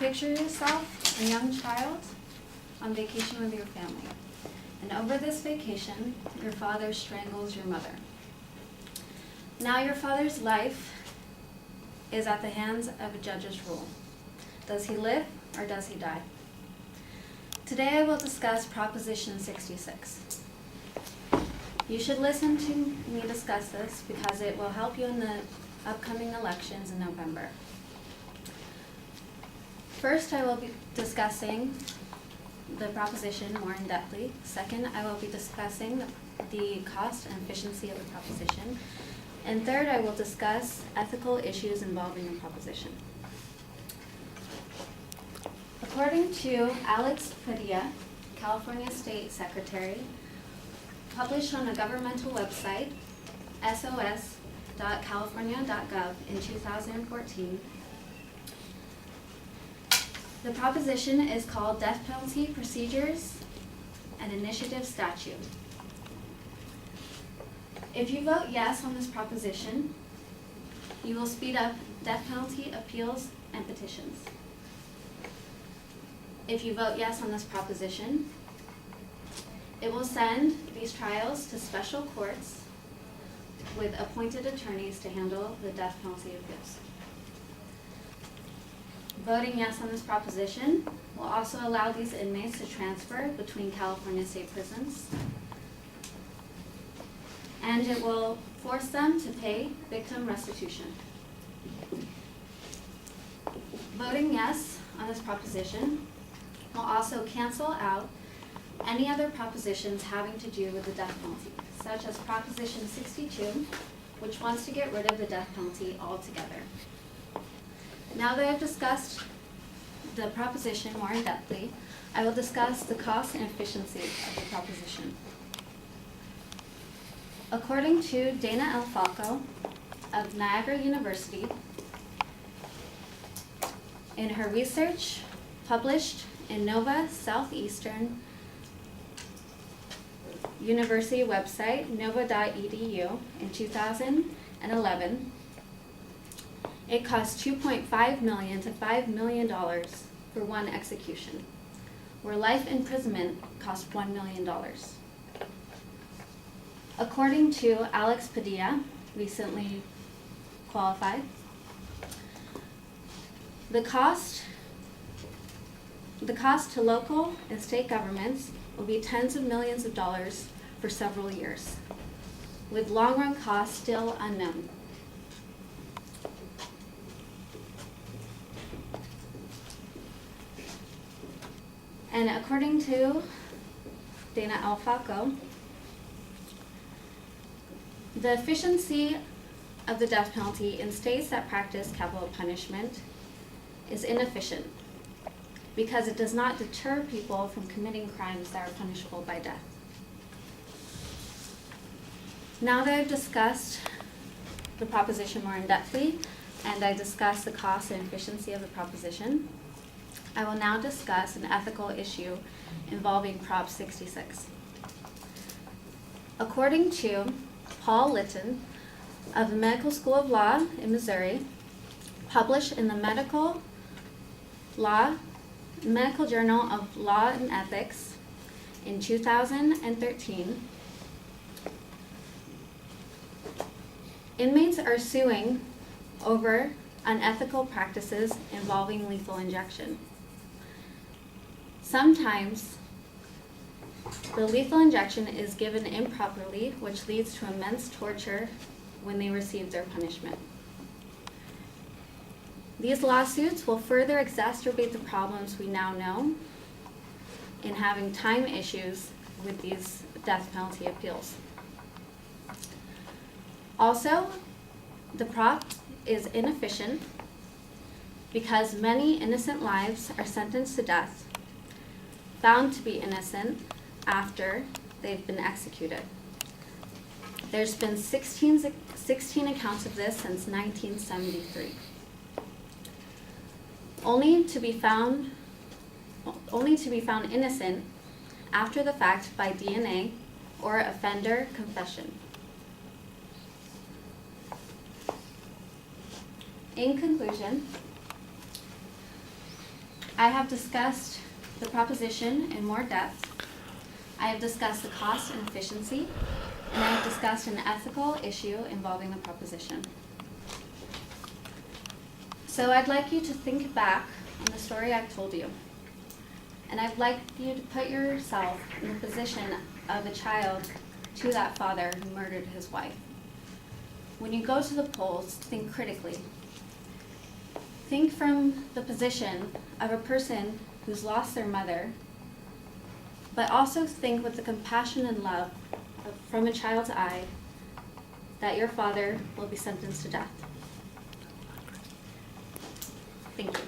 Picture yourself, a young child, on vacation with your family. And over this vacation, your father strangles your mother. Now your father's life is at the hands of a judge's rule. Does he live or does he die? Today I will discuss Proposition 66. You should listen to me discuss this because it will help you in the upcoming elections in November. First, I will be discussing the proposition more in depthly. Second, I will be discussing the cost and efficiency of the proposition. And third, I will discuss ethical issues involving the proposition. According to Alex Padilla, California State Secretary, published on a governmental website, sos.california.gov in 2014, the proposition is called Death Penalty Procedures and Initiative Statute. If you vote yes on this proposition, you will speed up death penalty appeals and petitions. If you vote yes on this proposition, it will send these trials to special courts with appointed attorneys to handle the death penalty appeals. Voting yes on this proposition will also allow these inmates to transfer between California state prisons, and it will force them to pay victim restitution. Voting yes on this proposition will also cancel out any other propositions having to do with the death penalty, such as Proposition 62, which wants to get rid of the death penalty altogether. Now that I've discussed the proposition more in depthly, I will discuss the cost and efficiency of the proposition. According to Dana L. Falco of Niagara University, in her research published in Nova Southeastern University website, nova.edu, in 2011, it costs $2.5 million to $5 million for one execution, where life imprisonment costs $1 million. According to Alex Padilla, recently qualified, the cost to local and state governments will be tens of millions of dollars for several years, with long-run costs still unknown. And according to Dana L. Falco, the efficiency of the death penalty in states that practice capital punishment is inefficient because it does not deter people from committing crimes that are punishable by death. Now that I've discussed the proposition more in depthly, and I discussed the cost and efficiency of the proposition, I will now discuss an ethical issue involving Prop 66. According to Paul Litton of the Medical School of Law in Missouri, published in the Medical Journal of Law and Ethics in 2013, inmates are suing over unethical practices involving lethal injection. Sometimes the lethal injection is given improperly, which leads to immense torture when they receive their punishment. These lawsuits will further exacerbate the problems we now know in having time issues with these death penalty appeals. Also, the prop is inefficient because many innocent lives are sentenced to death, found to be innocent after they've been executed. There's been 16 accounts of this since 1973. Only to be found innocent after the fact by DNA or offender confession. In conclusion, I have discussed the proposition in more depth. I have discussed the cost and efficiency, and I have discussed an ethical issue involving the proposition. So I'd like you to think back on the story I've told you. And I'd like you to put yourself in the position of a child to that father who murdered his wife. When you go to the polls, think critically. Think from the position of a person who's lost their mother, but also think with the compassion and love from a child's eye that your father will be sentenced to death. Thank you.